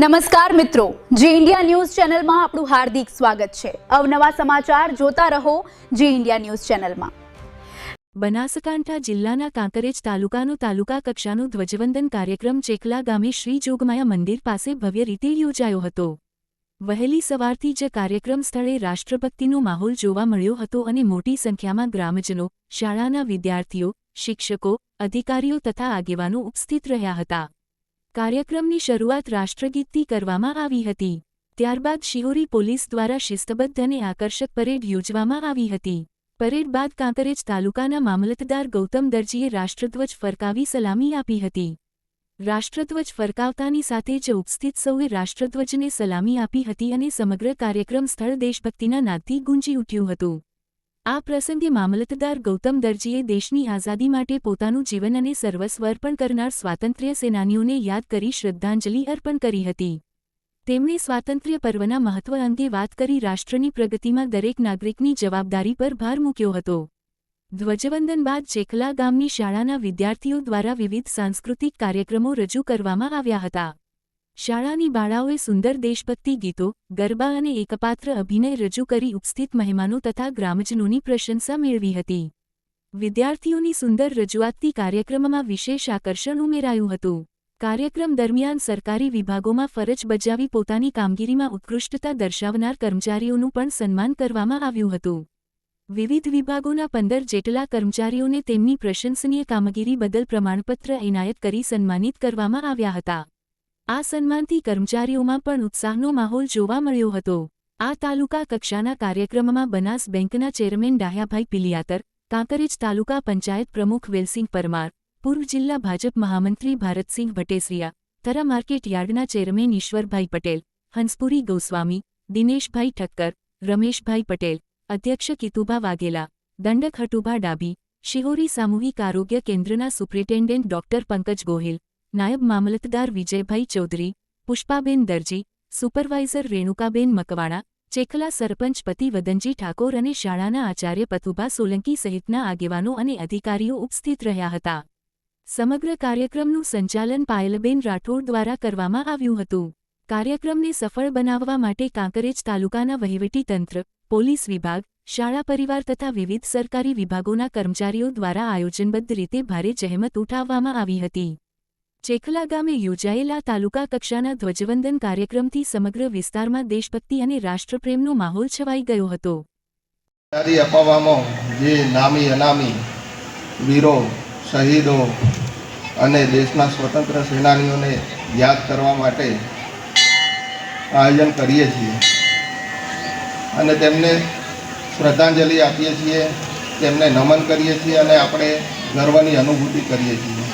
નમસ્કાર મિત્રો, જી India news ચેનલમાં આપણું હાર્દિક સ્વાગત છે। અવનવા સમાચાર જોતા રહો જી ઇન્ડિયા ન્યૂઝ ચેનલમાં। બનાસકાંઠા જિલ્લાના કાંકરેજ તાલુકાનો તાલુકા કક્ષાનો ધ્વજવંદન કાર્યક્રમ ચેખલા ગામે શ્રી જોગમાયા મંદિર પાસે ભવ્ય રીતે યોજાયો હતો। વહેલી સવારથી જ કાર્યક્રમ સ્થળે રાષ્ટ્રભક્તિનો માહોલ જોવા મળ્યો હતો અને મોટી સંખ્યામાં ગ્રામજનો, શાળાના વિદ્યાર્થીઓ, શિક્ષકો, અધિકારીઓ તથા આગેવાનો ઉપસ્થિત રહ્યા હતા। કાર્યક્રમની શરૂઆત રાષ્ટ્રગીતથી કરવામાં આવી હતી। ત્યારબાદ શિહોરી પોલીસ દ્વારા શિસ્તબદ્ધ અને આકર્ષક પરેડ યોજવામાં આવી હતી। પરેડ બાદ કાંકરેજ તાલુકાના મામલતદાર ગૌતમ દરજીએ રાષ્ટ્રધ્વજ ફરકાવી સલામી આપી હતી। રાષ્ટ્રધ્વજ ફરકાવતાની સાથે જ ઉપસ્થિત સૌએ રાષ્ટ્રધ્વજને સલામી આપી હતી અને સમગ્ર કાર્યક્રમ સ્થળ દેશભક્તિના નાદથી ગુંજી ઉઠ્યું હતું। આ પ્રસંગે મામલતદાર ગૌતમ દરજીએ દેશની આઝાદી માટે પોતાનું જીવન અને સર્વસ્વ અર્પણ કરનાર સ્વાતંત્ર્ય સેનાનીઓને યાદ કરી શ્રદ્ધાંજલિ અર્પણ કરી હતી। તેમણે સ્વાતંત્ર્ય પર્વના મહત્વ અંગે વાત કરી રાષ્ટ્રની પ્રગતિમાં દરેક નાગરિકની જવાબદારી પર ભાર મૂક્યો હતો। ધ્વજવંદન બાદ ચેખલા ગામની શાળાના વિદ્યાર્થીઓ દ્વારા વિવિધ સાંસ્કૃતિક કાર્યક્રમો રજૂ કરવામાં આવ્યા હતા। શાળાની બાળાઓએ સુંદર દેશભક્તિ ગીતો, ગરબા અને એકપાત્ર અભિનય રજૂ કરી ઉપસ્થિત મહેમાનો તથા ગ્રામજનોની પ્રશંસા મેળવી હતી। વિદ્યાર્થીઓની સુંદર રજૂઆતથી કાર્યક્રમમાં વિશેષ આકર્ષણ ઉમેરાયું હતું। કાર્યક્રમ દરમિયાન સરકારી વિભાગોમાં ફરજ બજાવી પોતાની કામગીરીમાં ઉત્કૃષ્ટતા દર્શાવનાર કર્મચારીઓનું પણ સન્માન કરવામાં આવ્યું હતું। વિવિધ વિભાગોના 15 જેટલા કર્મચારીઓને તેમની પ્રશંસનીય કામગીરી બદલ પ્રમાણપત્ર એનાયત કરી સન્માનિત કરવામાં આવ્યા હતા। આ સન્માનથી કર્મચારીઓમાં પણ ઉત્સાહનો માહોલ જોવા મળ્યો હતો। આ તાલુકા કક્ષાના કાર્યક્રમમાં બનાસ બેંકના ચેરમેન ડાહ્યાભાઈ પિલિયાતર, કાંકરેજ તાલુકા પંચાયત પ્રમુખ વેલસિંહ પરમાર, પૂર્વ જિલ્લા ભાજપ મહામંત્રી ભારતસિંહ ભટેસરિયા, થરા માર્કેટ યાર્ડના ચેરમેન ઈશ્વરભાઈ પટેલ, હંસપુરી ગોસ્વામી, દિનેશભાઈ ઠક્કર, રમેશભાઈ પટેલ, અધ્યક્ષ કિતુભા વાઘેલા, દંડક હટુભા ડાભી, શિહોરી સામૂહિક આરોગ્ય કેન્દ્રના સુપ્રિન્ટેન્ડન્ટ ડોક્ટર પંકજ ગોહિલ, નાયબ મામલતદાર વિજયભાઈ ચૌધરી, પુષ્પાબેન દરજી, સુપરવાઇઝર રેણુકાબેન મકવાણા, ચેખલા સરપંચ પતિ વદનજી ઠાકોર અને શાળાના આચાર્ય પથુભા સોલંકી સહિતના આગેવાનો અને અધિકારીઓ ઉપસ્થિત રહ્યા હતા। સમગ્ર કાર્યક્રમનું સંચાલન પાયલબેન રાઠોડ દ્વારા કરવામાં આવ્યું હતું। કાર્યક્રમને સફળ બનાવવા માટે કાંકરેજ તાલુકાના વહીવટીતંત્ર, પોલીસ વિભાગ, શાળા પરિવાર તથા વિવિધ સરકારી વિભાગોના કર્મચારીઓ દ્વારા આયોજનબદ્ધ રીતે ભારે જહેમત ઉઠાવવામાં આવી હતી। ચેખલા ગામે યોજાયેલા તાલુકા કક્ષાના ધ્વજવંદન કાર્યક્રમથી સમગ્ર વિસ્તારમાં દેશભક્તિ અને રાષ્ટ્રપ્રેમનો માહોલ છવાઈ ગયો હતો। આઝાદી અપાવવામાં જે નામી અનામી વીરો, શહીદો અને દેશના સ્વતંત્ર સેનાનીઓને યાદ કરવા માટે આયોજન કરીએ છીએ અને તેમને શ્રદ્ધાંજલિ આપીએ છીએ, તેમને નમન કરીએ છીએ અને આપણે ગર્વની અનુભૂતિ કરીએ છીએ।